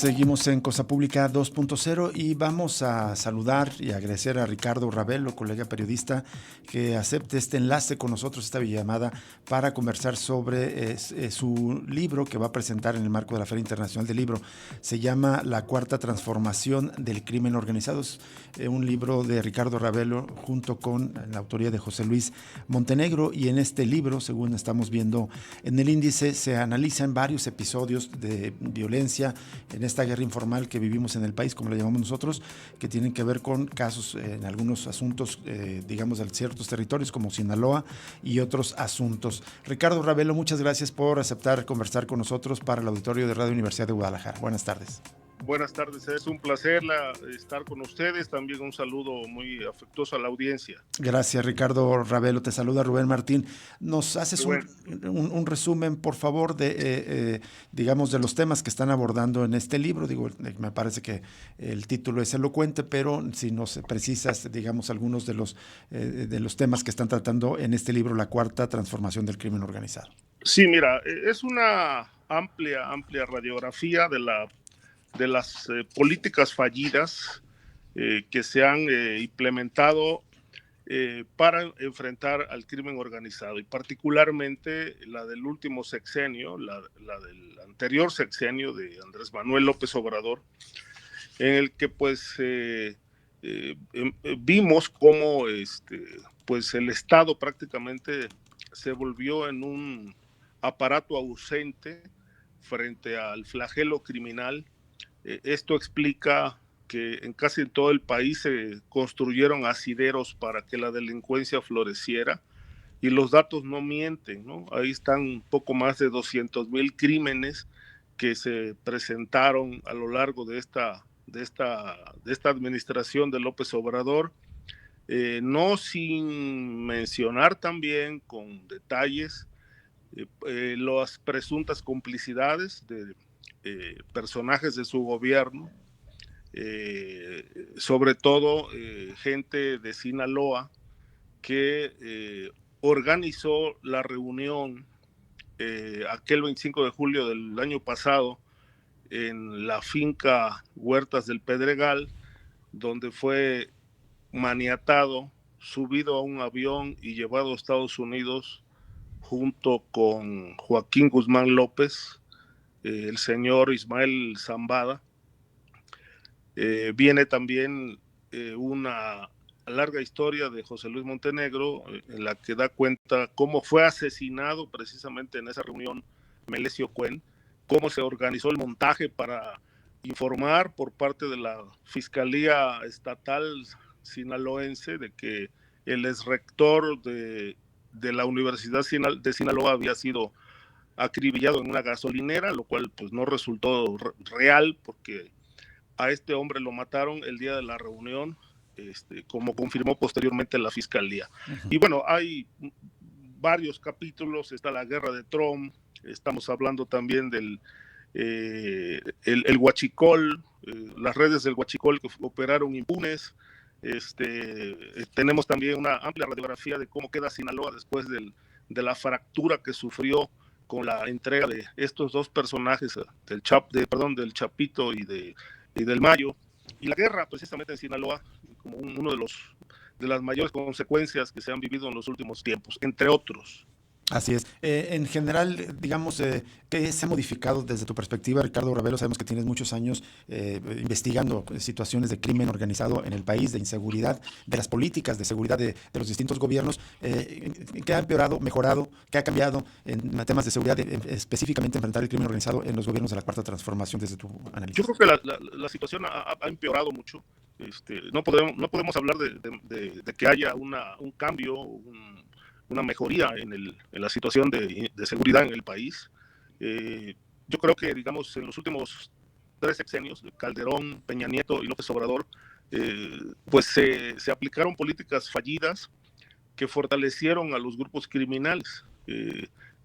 Seguimos en Cosa Pública 2.0 y vamos a saludar y agradecer a Ricardo Ravelo, colega periodista, que acepte este enlace con nosotros, esta videollamada, para conversar sobre su libro que va a presentar en el marco de la Feria Internacional del Libro. Se llama La Cuarta Transformación del Crimen Organizado. Es un libro de Ricardo Ravelo junto con la autoría de José Luis Montenegro, y en este libro, según estamos viendo en el índice, se analizan varios episodios de violencia en esta guerra informal que vivimos en el país, como la llamamos nosotros, que tienen que ver con casos en algunos asuntos, digamos, de ciertos territorios como Sinaloa y otros asuntos. Ricardo Ravelo, muchas gracias por aceptar conversar con nosotros para el auditorio de Radio Universidad de Guadalajara. Buenas tardes. Buenas tardes, es un placer estar con ustedes. También un saludo muy afectuoso a la audiencia. Gracias, Ricardo Ravelo. Te saluda Rubén Martín. ¿Nos haces un resumen, por favor, digamos, de los temas que están abordando en este libro? Digo, me parece que el título es elocuente, pero si nos precisas, digamos, algunos de los temas que están tratando en este libro, La Cuarta Transformación del Crimen Organizado. Sí, mira, es una amplia radiografía de las políticas fallidas que se han implementado para enfrentar al crimen organizado, y particularmente la del último sexenio, la del anterior sexenio de Andrés Manuel López Obrador, en el que pues vimos cómo pues el Estado prácticamente se volvió en un aparato ausente frente al flagelo criminal. Esto explica que en casi todo el país se construyeron asideros para que la delincuencia floreciera, y los datos no mienten, ¿no? Ahí están un poco más de 200,000 crímenes que se presentaron a lo largo de esta administración de López Obrador, no sin mencionar también con detalles las presuntas complicidades de personajes de su gobierno, sobre todo gente de Sinaloa que organizó la reunión aquel 25 de julio del año pasado en la finca Huertas del Pedregal, donde fue maniatado, subido a un avión y llevado a Estados Unidos junto con Joaquín Guzmán López, el señor Ismael Zambada. Viene también una larga historia de José Luis Montenegro, en la que da cuenta cómo fue asesinado precisamente en esa reunión Melesio Cuen, cómo se organizó el montaje para informar por parte de la Fiscalía Estatal sinaloense de que el exrector de la Universidad de Sinaloa había sido acribillado en una gasolinera, lo cual pues no resultó real, porque a este hombre lo mataron el día de la reunión, como confirmó posteriormente la fiscalía. Y bueno, hay varios capítulos. Está la guerra de Trump, estamos hablando también del el huachicol, las redes del huachicol que operaron impunes. Tenemos también una amplia radiografía de cómo queda Sinaloa después de la fractura que sufrió con la entrega de estos dos personajes, del Chapito y del Mayo, y la guerra precisamente en Sinaloa como uno de las mayores consecuencias que se han vivido en los últimos tiempos, entre otros. Así es. En general, digamos, ¿qué se ha modificado desde tu perspectiva, Ricardo Ravelo? Sabemos que tienes muchos años investigando situaciones de crimen organizado en el país, de inseguridad, de las políticas de seguridad de los distintos gobiernos. ¿Qué ha empeorado, mejorado, qué ha cambiado en temas de seguridad, específicamente enfrentar el crimen organizado en los gobiernos de la Cuarta Transformación desde tu análisis? Yo creo que la situación ha empeorado mucho. No podemos hablar de que haya un cambio, una mejoría en la situación de seguridad en el país. Yo creo que, digamos, en los últimos 3 sexenios, Calderón, Peña Nieto y López Obrador, pues se aplicaron políticas fallidas que fortalecieron a los grupos criminales.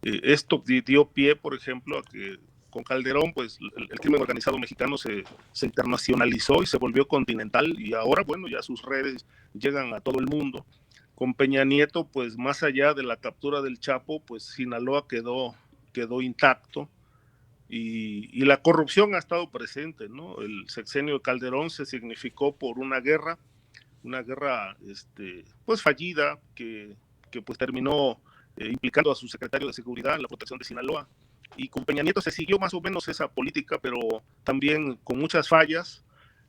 Esto dio pie, por ejemplo, a que con Calderón, pues el crimen organizado mexicano se internacionalizó y se volvió continental, y ahora, bueno, ya sus redes llegan a todo el mundo. Con Peña Nieto, pues más allá de la captura del Chapo, pues Sinaloa quedó intacto. y la corrupción ha estado presente, ¿no? El sexenio de Calderón se significó por una guerra pues fallida que pues terminó implicando a su secretario de Seguridad en la protección de Sinaloa. Y con Peña Nieto se siguió más o menos esa política, pero también con muchas fallas,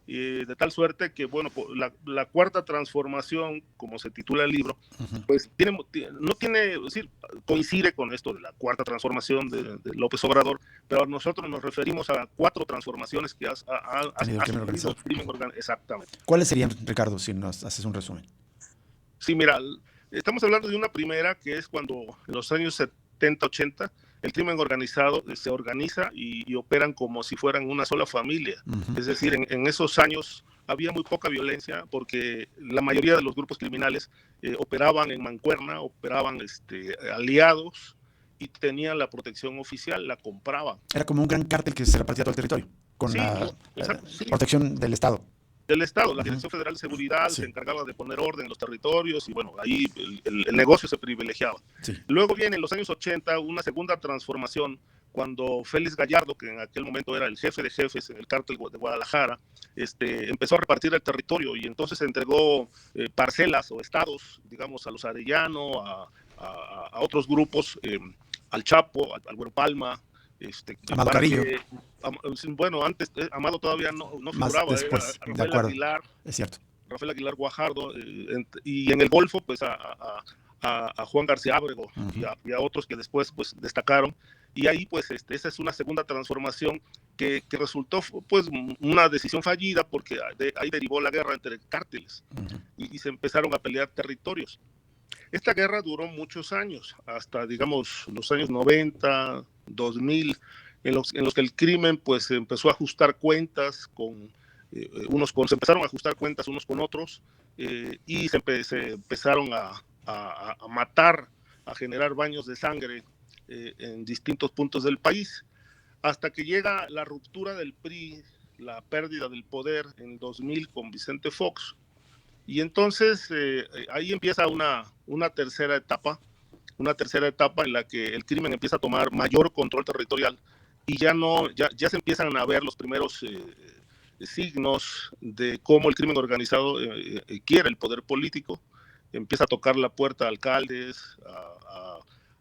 de tal suerte que, bueno, la cuarta transformación, como se titula el libro, pues no tiene, es decir, coincide con esto de la cuarta transformación de López Obrador, pero nosotros nos referimos a 4 transformaciones que ha tenido el crimen organizado. Exactamente. ¿Cuáles serían, Ricardo, si nos haces un resumen? Sí, mira, estamos hablando de una primera que es cuando en los años 70, 80, el crimen organizado se organiza y operan como si fueran una sola familia. Es decir, en esos años había muy poca violencia porque la mayoría de los grupos criminales operaban en mancuerna, operaban aliados y tenían la protección oficial, la compraban. Era como un gran cártel que se repartía todo el territorio, con Sí, la exacto, sí. protección del Estado. Del Estado, la Dirección Federal de Seguridad se encargaba de poner orden en los territorios y bueno, ahí el negocio se privilegiaba. Sí. Luego viene en los años 80 una segunda transformación cuando Félix Gallardo, que en aquel momento era el jefe de jefes en el cártel de Guadalajara, empezó a repartir el territorio y entonces se entregó parcelas o estados, digamos, a los Arellano, a otros grupos, al Chapo, al Güero Palma, Amado Carrillo. Bueno, antes Amado todavía no Más figuraba, después, era de acuerdo. Aguilar, es cierto. Rafael Aguilar Guajardo, y en el Golfo, pues a Juan García Ábrego y a otros que después pues destacaron. Y ahí pues esa es una segunda transformación que resultó pues una decisión fallida porque ahí derivó la guerra entre cárteles y se empezaron a pelear territorios. Esta guerra duró muchos años, hasta digamos los años 90, 2000, en los que el crimen pues empezó a ajustar cuentas se empezaron a ajustar cuentas unos con otros y se empezaron a matar, a generar baños de sangre en distintos puntos del país, hasta que llega la ruptura del PRI, la pérdida del poder en 2000 con Vicente Fox. Y entonces ahí empieza una tercera etapa en la que el crimen empieza a tomar mayor control territorial y ya se empiezan a ver los primeros signos de cómo el crimen organizado quiere el poder político. Empieza a tocar la puerta a alcaldes,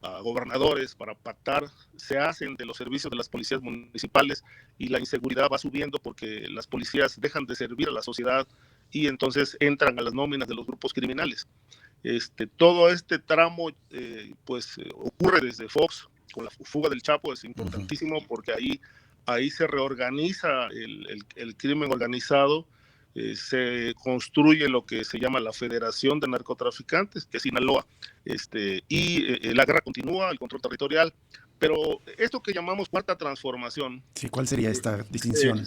a gobernadores para pactar, se hacen de los servicios de las policías municipales y la inseguridad va subiendo porque las policías dejan de servir a la sociedad y entonces entran a las nóminas de los grupos criminales. Todo este tramo ocurre desde Fox, con la fuga del Chapo, es importantísimo porque ahí se reorganiza el crimen organizado, se construye lo que se llama la Federación de Narcotraficantes, que es Sinaloa, y la guerra continúa, el control territorial, pero esto que llamamos cuarta transformación. Sí, ¿cuál sería esta distinción?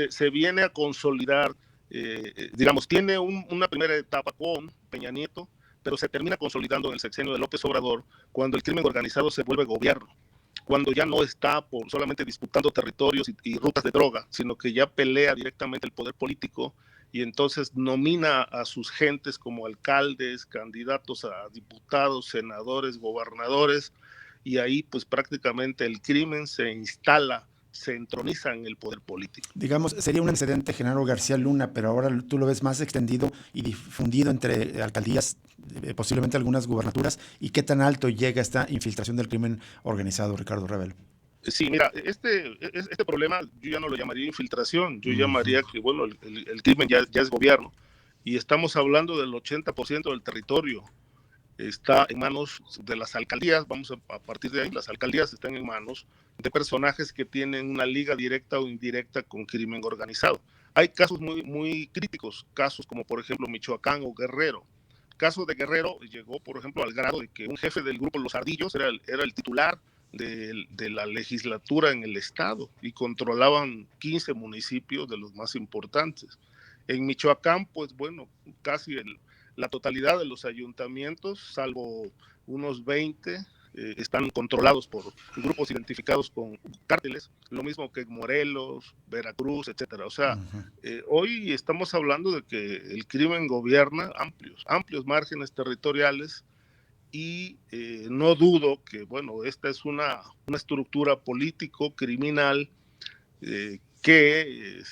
Se viene a consolidar, digamos, tiene una primera etapa con Peña Nieto, pero se termina consolidando en el sexenio de López Obrador cuando el crimen organizado se vuelve gobierno, cuando ya no está solamente disputando territorios y rutas de droga, sino que ya pelea directamente el poder político y entonces nomina a sus gentes como alcaldes, candidatos a diputados, senadores, gobernadores, y ahí pues prácticamente el crimen se instala, se entroniza en el poder político. Digamos, sería un antecedente Genaro García Luna, pero ahora tú lo ves más extendido y difundido entre alcaldías, posiblemente algunas gubernaturas. ¿Y qué tan alto llega esta infiltración del crimen organizado, Ricardo Ravelo? Sí, mira, este problema yo ya no lo llamaría infiltración, yo llamaría que, bueno, el crimen ya es gobierno. Y estamos hablando del 80% del territorio. Está en manos de las alcaldías, vamos a partir de ahí, las alcaldías están en manos de personajes que tienen una liga directa o indirecta con crimen organizado. Hay casos muy, muy críticos, casos como por ejemplo Michoacán o Guerrero. El caso de Guerrero llegó, por ejemplo, al grado de que un jefe del grupo Los Ardillos era el titular de la legislatura en el estado y controlaban 15 municipios de los más importantes. En Michoacán, pues bueno, casi la totalidad de los ayuntamientos, salvo unos 20, están controlados por grupos identificados con cárteles, lo mismo que Morelos, Veracruz, etcétera. O sea, hoy estamos hablando de que el crimen gobierna amplios márgenes territoriales y no dudo que, bueno, esta es una estructura político-criminal que,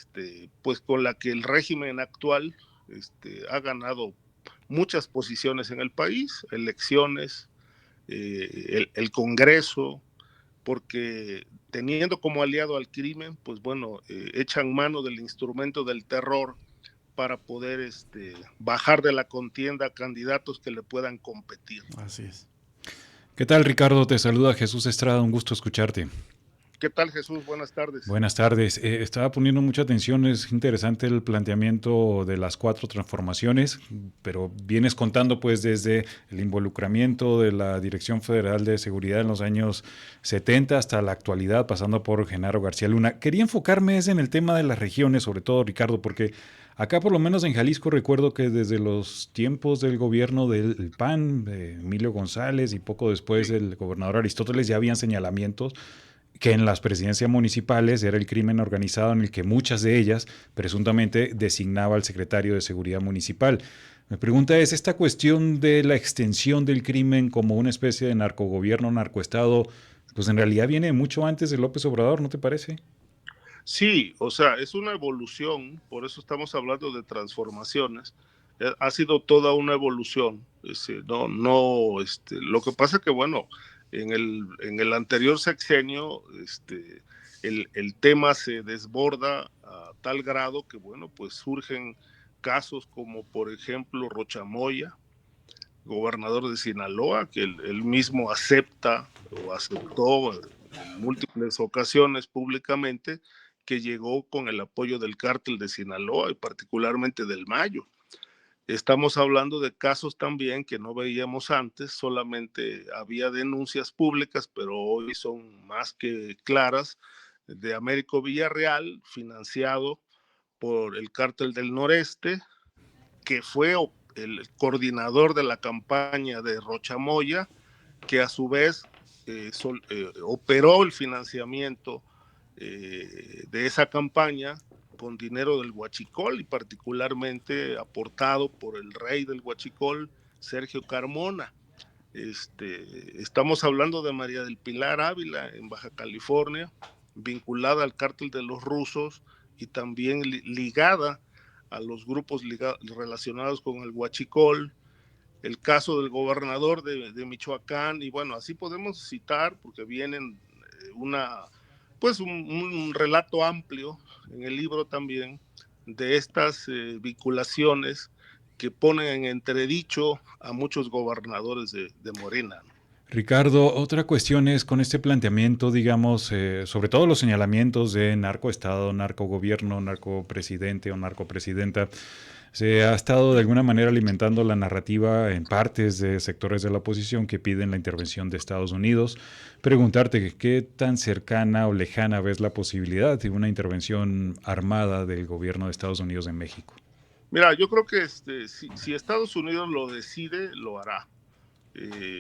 pues con la que el régimen actual ha ganado muchas posiciones en el país, elecciones, el Congreso, porque teniendo como aliado al crimen, pues bueno, echan mano del instrumento del terror para poder bajar de la contienda a candidatos que le puedan competir. Así es. ¿Qué tal, Ricardo? Te saluda Jesús Estrada, un gusto escucharte. ¿Qué tal, Jesús? Buenas tardes. Buenas tardes. Estaba poniendo mucha atención, es interesante el planteamiento de las 4 transformaciones, pero vienes contando pues desde el involucramiento de la Dirección Federal de Seguridad en los años 70 hasta la actualidad, pasando por Genaro García Luna. Quería enfocarme en el tema de las regiones, sobre todo, Ricardo, porque acá por lo menos en Jalisco recuerdo que desde los tiempos del gobierno del PAN, de Emilio González y poco después el gobernador Aristóteles ya habían señalamientos que en las presidencias municipales era el crimen organizado en el que muchas de ellas presuntamente designaba al secretario de Seguridad Municipal. Mi pregunta es, ¿esta cuestión de la extensión del crimen como una especie de narcogobierno, narcoestado, pues en realidad viene mucho antes de López Obrador, ¿no te parece? Sí, o sea, es una evolución, por eso estamos hablando de transformaciones. Ha sido toda una evolución. Lo que pasa que, bueno, en el anterior sexenio, el tema se desborda a tal grado que, bueno, pues surgen casos como, por ejemplo, Rochamoya, gobernador de Sinaloa, que él mismo acepta o aceptó en múltiples ocasiones públicamente que llegó con el apoyo del cártel de Sinaloa y particularmente del Mayo. Estamos hablando de casos también que no veíamos antes, solamente había denuncias públicas, pero hoy son más que claras, de Américo Villarreal, financiado por el cártel del Noreste, que fue el coordinador de la campaña de Rochamoya, que a su vez operó el financiamiento de esa campaña con dinero del Huachicol y particularmente aportado por el rey del Huachicol, Sergio Carmona. Estamos hablando de María del Pilar Ávila en Baja California, vinculada al cártel de los rusos y también ligada a los grupos relacionados con el Huachicol, el caso del gobernador de Michoacán, y bueno, así podemos citar, porque vienen pues un relato amplio en el libro también de estas vinculaciones que ponen en entredicho a muchos gobernadores de Morena. Ricardo, otra cuestión es con este planteamiento, digamos, sobre todo los señalamientos de narcoestado, narcogobierno, narcopresidente o narcopresidenta, se ha estado de alguna manera alimentando la narrativa en partes de sectores de la oposición que piden la intervención de Estados Unidos. Preguntarte qué tan cercana o lejana ves la posibilidad de una intervención armada del gobierno de Estados Unidos en México. Mira, yo creo que si Estados Unidos lo decide, lo hará.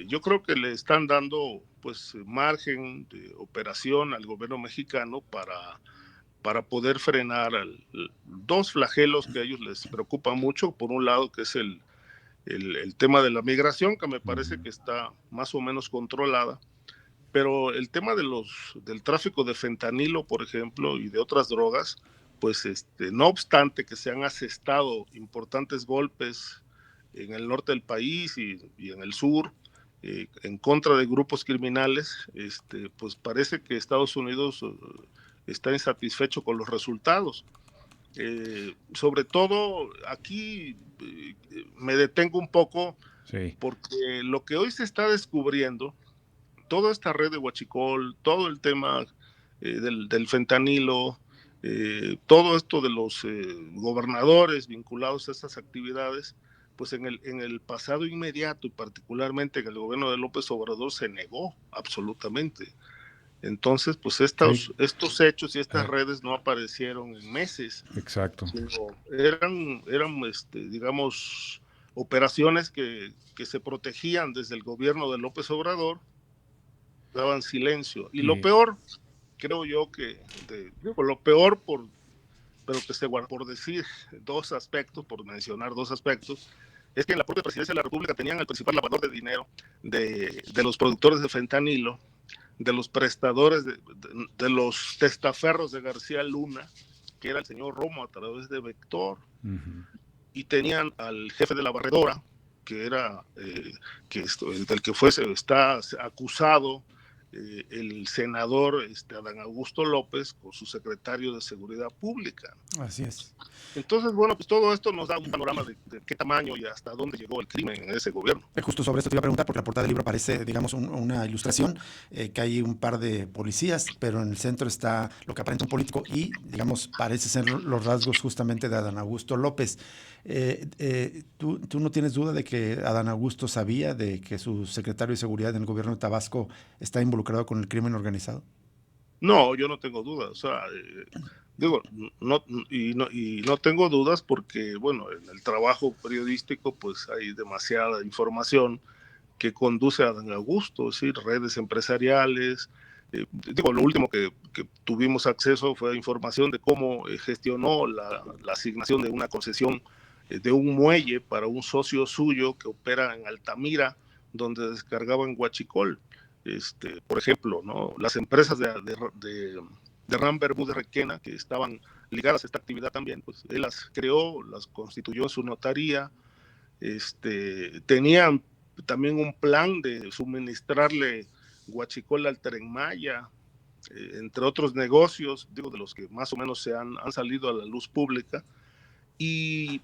Yo creo que le están dando pues margen de operación al gobierno mexicano para poder frenar dos flagelos que a ellos les preocupan mucho. Por un lado, que es el tema de la migración, que me parece que está más o menos controlada, pero el tema del tráfico de fentanilo, por ejemplo, y de otras drogas, pues no obstante que se han asestado importantes golpes en el norte del país y en el sur, en contra de grupos criminales, pues parece que Estados Unidos está insatisfecho con los resultados. Sobre todo aquí me detengo un poco, Sí. porque lo que hoy se está descubriendo, toda esta red de huachicol, todo el tema del fentanilo, todo esto de los gobernadores vinculados a estas actividades, pues en el pasado inmediato y particularmente en el gobierno de López Obrador se negó absolutamente. Entonces, pues Sí. estos hechos y estas redes no aparecieron en meses, Exacto. sino eran digamos, operaciones que se protegían desde el gobierno de López Obrador, daban silencio. Y lo peor, creo yo que, lo peor pero que se guarda por decir dos aspectos, por mencionar dos aspectos, es que en la propia presidencia de la República tenían el principal lavador de dinero de los productores de fentanilo, de los prestadores, de los testaferros de García Luna, que era el señor Romo a través de Vector, y tenían al jefe de la barredora, que era del que está acusado el senador Adán Augusto López con su secretario de Seguridad Pública. Así es. Entonces, bueno, pues todo esto nos da un panorama de qué tamaño y hasta dónde llegó el crimen en ese gobierno. Justo sobre esto te iba a preguntar, porque la portada del libro aparece, digamos, una ilustración, que hay un par de policías, pero en el centro está lo que aparenta un político y, digamos, parece ser los rasgos justamente de Adán Augusto López. ¿Tú no tienes duda de que Adán Augusto sabía de que su secretario de Seguridad en el gobierno de Tabasco está involucrado con el crimen organizado? No, yo no tengo dudas. O sea, digo, no tengo dudas porque, bueno, en el trabajo periodístico pues hay demasiada información que conduce a Adán Augusto, es decir, redes empresariales. Digo, lo último que tuvimos acceso fue a información de cómo gestionó la asignación de una concesión de un muelle para un socio suyo que opera en Altamira, donde descargaban huachicol. Por ejemplo, ¿no? Las empresas de Ram Bermúdez Requena, que estaban ligadas a esta actividad también, pues él las creó, las constituyó en su notaría, tenían también un plan de suministrarle guachicol al Tren Maya, entre otros negocios, digo, de los que más o menos han salido a la luz pública, y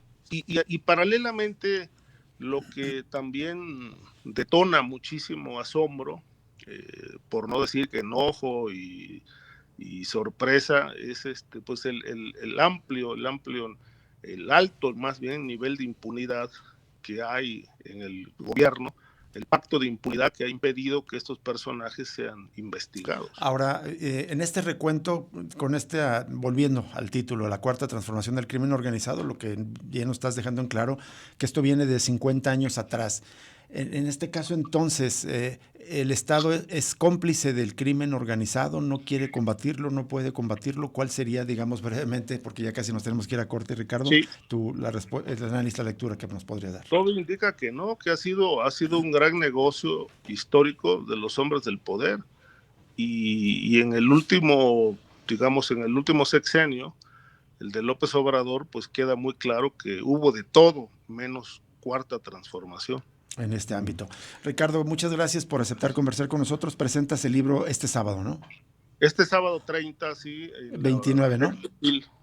paralelamente lo que también detona muchísimo asombro, por no decir que enojo y sorpresa, es pues el alto más bien nivel de impunidad que hay en el gobierno, el pacto de impunidad que ha impedido que estos personajes sean investigados. Ahora, en este recuento, volviendo al título, la cuarta transformación del crimen organizado, lo que ya nos estás dejando en claro, que esto viene de 50 años atrás. En este caso, entonces, ¿el Estado es cómplice del crimen organizado? ¿No quiere combatirlo? ¿No puede combatirlo? ¿Cuál sería, digamos, brevemente, porque ya casi nos tenemos que ir a corte, Ricardo, sí, el análisis, la lectura que nos podría dar? todo indica que no, que ha sido un gran negocio histórico de los hombres del poder. Y en el último, digamos, en el último sexenio, el de López Obrador, pues queda muy claro que hubo de todo menos cuarta transformación. En este ámbito. Ricardo, muchas gracias por aceptar conversar con nosotros. Presentas el libro este sábado, ¿no? Este sábado 30, sí. 29, ¿no?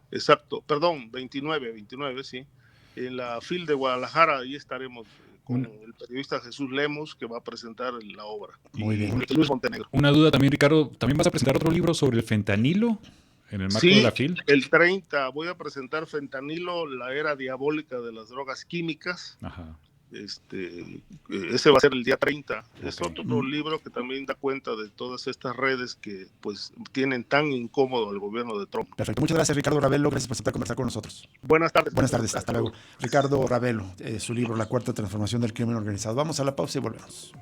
Exacto, perdón, 29, sí. En la FIL de Guadalajara, ahí estaremos con el periodista Jesús Lemos, que va a presentar la obra. Muy bien. José Luis Montenegro. Una duda también, Ricardo, ¿también vas a presentar otro libro sobre el fentanilo en el marco de la FIL? El 30 voy a presentar Fentanilo, la era diabólica de las drogas químicas. Ajá. Ese va a ser el día 30. Okay. Es otro libro que también da cuenta de todas estas redes que pues tienen tan incómodo al gobierno de Trump. Perfecto. Muchas gracias, Ricardo Ravelo. Gracias por aceptar conversar con nosotros. Buenas tardes. Buenas tardes. Hasta luego. Ricardo Ravelo, su libro La Cuarta Transformación del Crimen Organizado. Vamos a la pausa y volvemos.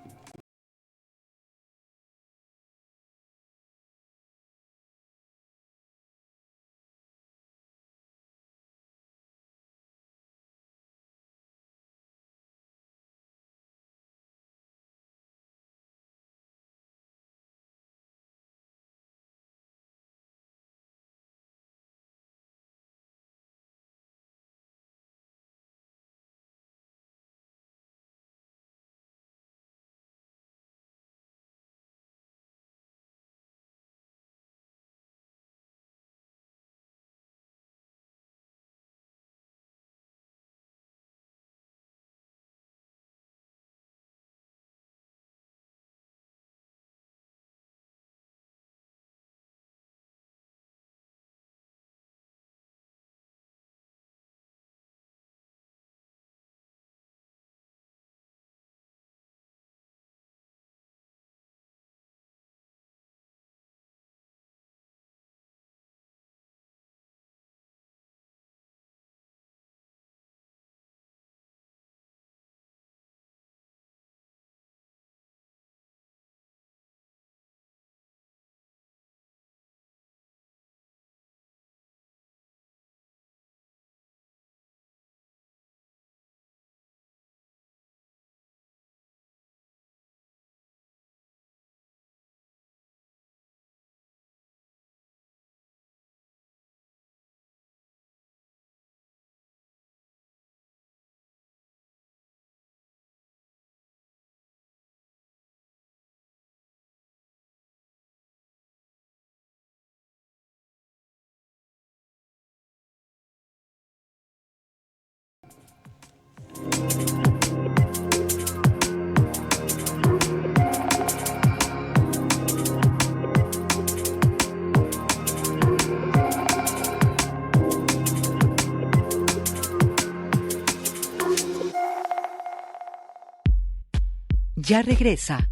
Ya regresa